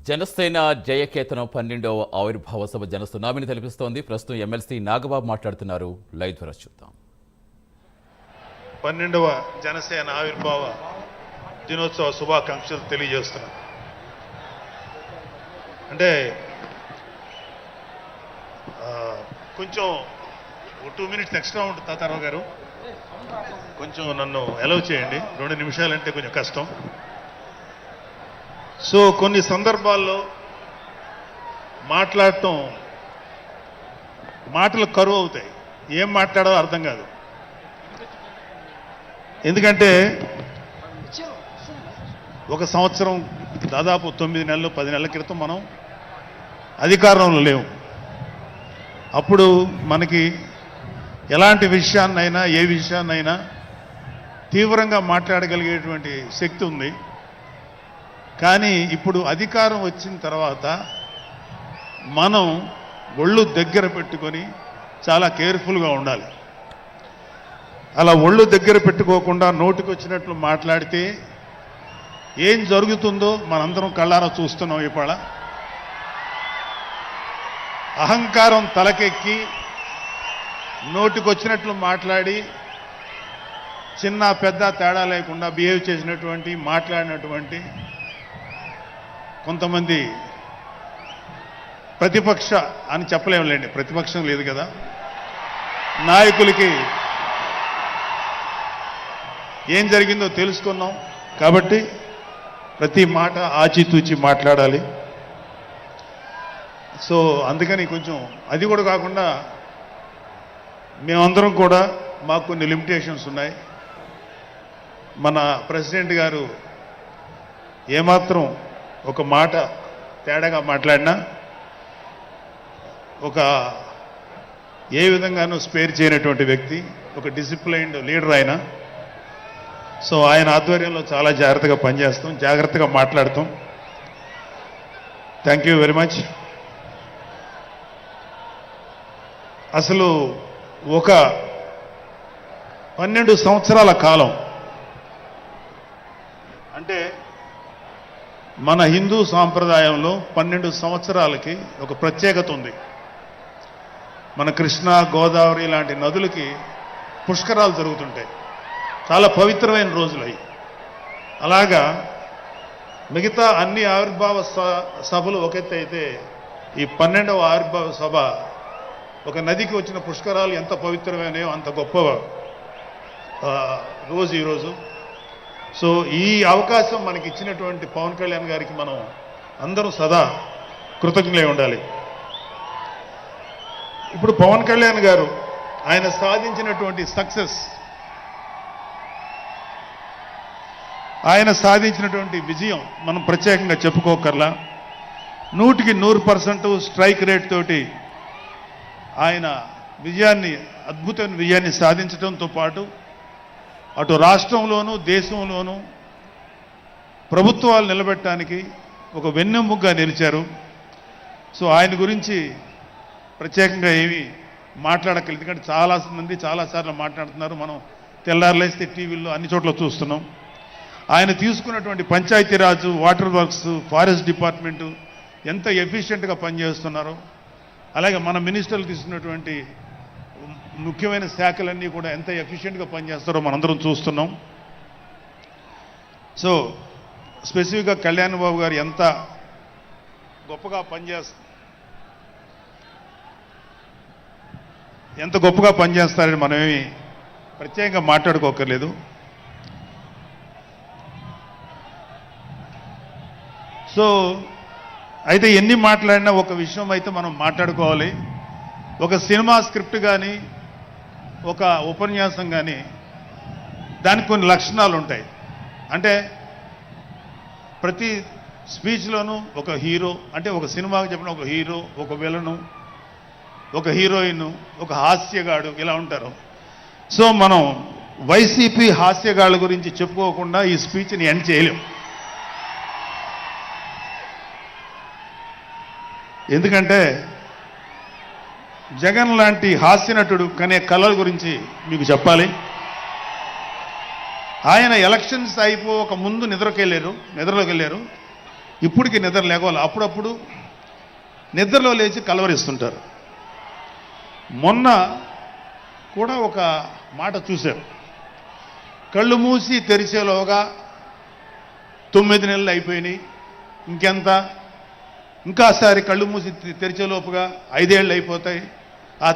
జనసేన జయకేతనం 12వ ఆవిర్భావ సభ జనసునామీని తెలిపిస్తోంది. ప్రస్తుతం ఎమ్మెల్సీ నాగబాబు మాట్లాడుతున్నారు. లైవ్ ద్వారా చూద్దాం. 12వ జనసేన ఆవిర్భావ దినోత్సవ శుభాకాంక్షలు తెలియజేస్తున్నాం. అంటే కొంచెం 2 minutes ఎక్స్ట్రా ఉంటుంది తాతారావు గారు, కొంచెం నన్ను అలౌ చేయండి. 2 నిమిషాలంటే కొంచెం కష్టం. సో కొన్ని సందర్భాల్లో మాట్లాడటం మాటలు కరువు అవుతాయి, ఏం మాట్లాడాలో అర్థం కాదు. ఎందుకంటే ఒక సంవత్సరం దాదాపు 9 నెలలు 10 నెలల క్రితం మనం అధికారంలో లేవు. అప్పుడు మనకి ఎలాంటి విషయాన్నైనా ఏ విషయాన్నైనా తీవ్రంగా మాట్లాడగలిగేటువంటి శక్తి ఉంది. కానీ ఇప్పుడు అధికారం వచ్చిన తర్వాత మనం ఒళ్ళు దగ్గర పెట్టుకొని చాలా కేర్ఫుల్గా ఉండాలి. అలా ఒళ్ళు దగ్గర పెట్టుకోకుండా నోటికి వచ్చినట్లు మాట్లాడితే ఏం జరుగుతుందో మనందరం కళ్ళారా చూస్తున్నాం. ఇవాళ అహంకారం తలకెక్కి నోటికొచ్చినట్లు మాట్లాడి చిన్న పెద్ద తేడా లేకుండా బిహేవ్ చేసినటువంటి మాట్లాడినటువంటి కొంతమంది ప్రతిపక్ష అని చెప్పలేములేండి, ప్రతిపక్షం లేదు కదా, నాయకులకి ఏం జరిగిందో తెలుసుకున్నాం. కాబట్టి ప్రతి మాట ఆచితూచి మాట్లాడాలి. సో అందుకని కొంచెం అది కూడా కాకుండా మేమందరం కూడా మాకు కొన్ని లిమిటేషన్స్ ఉన్నాయి. మన ప్రెసిడెంట్ గారు ఏమాత్రం ఒక మాట తేడాగా మాట్లాడినా ఒక ఏ విధంగానూ స్పేర్ చేయనటువంటి వ్యక్తి, ఒక డిసిప్లైన్డ్ లీడర్ ఆయన. సో ఆయన ఆధ్వర్యంలో చాలా జాగ్రత్తగా పనిచేస్తాం, జాగ్రత్తగా మాట్లాడతాం. Thank you very much. అసలు ఒక 12 సంవత్సరాల కాలం అంటే మన హిందూ సాంప్రదాయంలో 12 సంవత్సరాలకి ఒక ప్రత్యేకత ఉంది. మన కృష్ణ గోదావరి లాంటి నదులకి పుష్కరాలు జరుగుతుంటాయి, చాలా పవిత్రమైన రోజులు అవి. అలాగా మిగతా అన్ని ఆవిర్భావ సభలు ఒక ఎత్తు అయితే ఈ 12వ ఆవిర్భావ సభ ఒక నదికి వచ్చిన పుష్కరాలు ఎంత పవిత్రమైనయో అంత గొప్ప రోజు ఈరోజు. సో ఈ అవకాశం మనకి ఇచ్చినటువంటి పవన్ కళ్యాణ్ గారికి మనం అందరూ సదా కృతజ్ఞులై ఉండాలి. ఇప్పుడు పవన్ కళ్యాణ్ గారు ఆయన సాధించినటువంటి సక్సెస్, ఆయన సాధించినటువంటి విజయం మనం ప్రత్యేకంగా చెప్పుకోకర్లా. 100కి 100% స్ట్రైక్ రేట్ తోటి ఆయన విజయాన్ని, అద్భుతమైన విజయాన్ని సాధించడంతో పాటు అటు రాష్ట్రంలోనూ దేశంలోనూ ప్రభుత్వాలు నిలబెట్టడానికి ఒక వెన్నెముగ్గా నిలిచారు. సో ఆయన గురించి ప్రత్యేకంగా ఏమీ మాట్లాడక్కర్లేదు, ఎందుకంటే చాలామంది చాలాసార్లు మాట్లాడుతున్నారు. మనం తెల్లారులేస్తే టీవీల్లో అన్ని చోట్ల చూస్తున్నాం. ఆయన తీసుకున్నటువంటి Panchayati Raj, water works, forest department ఎంత ఎఫిషియెంట్గా పనిచేస్తున్నారో, అలాగే మన మినిస్టర్లు తీసుకున్నటువంటి ముఖ్యమైన శాఖలన్నీ కూడా ఎంత ఎఫిషియెంట్గా పనిచేస్తారో మనందరం చూస్తున్నాం. సో స్పెసిఫిక్గా కళ్యాణ్ బాబు గారు ఎంత గొప్పగా పనిచేస్తారని మనమేమి ప్రత్యేకంగా మాట్లాడుకోకర్లేదు. సో అయితే ఎన్ని మాట్లాడినా ఒక విషయం అయితే మనం మాట్లాడుకోవాలి. ఒక సినిమా స్క్రిప్ట్ కానీ ఒక ఉపన్యాసం కానీ దానికి కొన్ని లక్షణాలు ఉంటాయి. అంటే ప్రతి స్పీచ్లోనూ ఒక హీరో, అంటే ఒక సినిమాకి చెప్పిన ఒక హీరో, ఒక విలను, ఒక హీరోయిన్, ఒక హాస్యగాడు, ఇలా ఉంటారు. సో మనం వైసీపీ హాస్యగాళ్ళ గురించి చెప్పుకోకుండా ఈ స్పీచ్ని ఎండ్ చేయలేం. ఎందుకంటే జగన్ లాంటి హాస్యనటుడు కనే కళల గురించి మీకు చెప్పాలి. ఆయన ఎలక్షన్స్ అయిపోక ముందు నిద్రలోకి వెళ్ళారు. ఇప్పటికి నిద్ర లేవాలి. అప్పుడప్పుడు నిద్రలో లేచి కలవరిస్తుంటారు. మొన్న కూడా ఒక మాట చూశారు, కళ్ళు మూసి తెరిచేలోగా 9 నెలలు అయిపోయినాయి, ఇంకెంత, ఇంకాసారి కళ్ళు మూసి తెరిచేలోపుగా 5 ఏళ్ళు అయిపోతాయి, ఆ